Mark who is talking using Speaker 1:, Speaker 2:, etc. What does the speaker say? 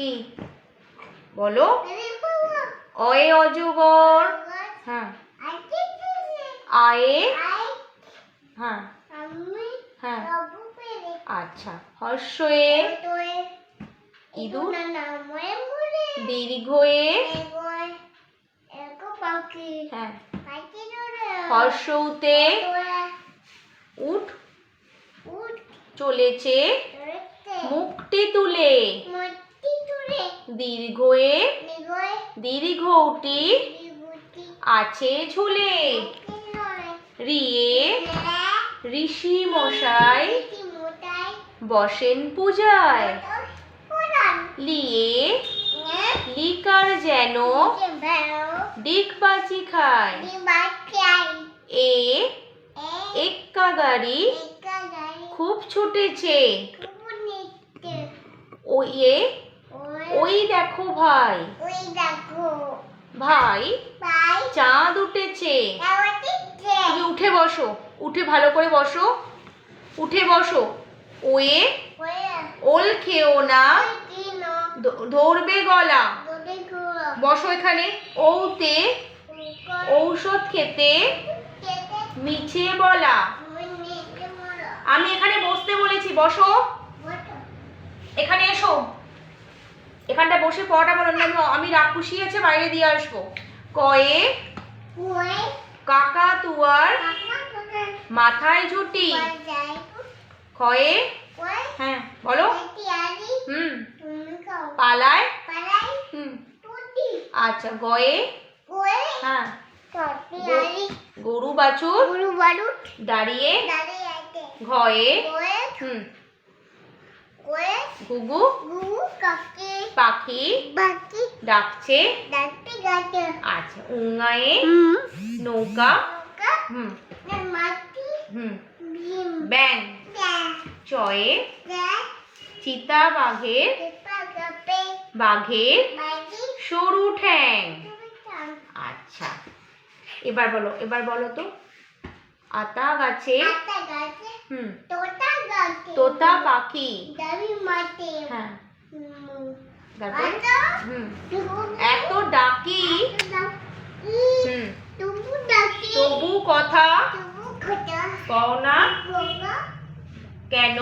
Speaker 1: কি বলো? অয়ে অজগর। হ্যাঁ। আয়ে। হ্যাঁ হ্যাঁ। আচ্ছা, হর্ষয়ে ইঁদুর। দীর্ঘয়ে হ্যাঁ। হর্ষউতে উট চলেছে মুখটি তুলে। দীর্ঘয়ে দীর্ঘউটি আছে ঝুলে। রিয়ে ঋষি মশাই বসেন পূজায়। লিয়ে লিকার যেন ডিগবাজি খায়। এ এক্কা গাড়ি খুব ছুটেছে। ওয়ে ওই দেখো ভাই ভাই চাঁদ উঠেছে। তুমি উঠে বসো, উঠে ভালো করে বসো, উঠে বসো। ওয়ে ওল খেও না ধরবে গলা। বসো এখানে। ওতে ঔষধ খেতে মিছে বলা। আমি এখানে বসতে বলেছি, বসো এখানে, এসো এখানটা বসে পড়াটা বলো না। আমি রাক্ষসী আছে বাইরে দিয়ে আসবো। কয়ে কাকাতুয়ার মাথায় ঝুঁটি। খয়ে হ্যাঁ বলো। পালায় আচ্ছা। গয়ে হ্যাঁ গরু বাছুর দাঁড়িয়ে। ঘয়ে ঘুঘু পাখি ডাকছে। আচ্ছা। উঙায়ে নৌকা ব্যাং। চয়ে চিতা বাঘের সরু ঠ্যাং। আচ্ছা, এবার বলো তো। আতা গাছে তোতা পাখি। হ্যাঁ এত ডাকি তবু কথা কও না কেন?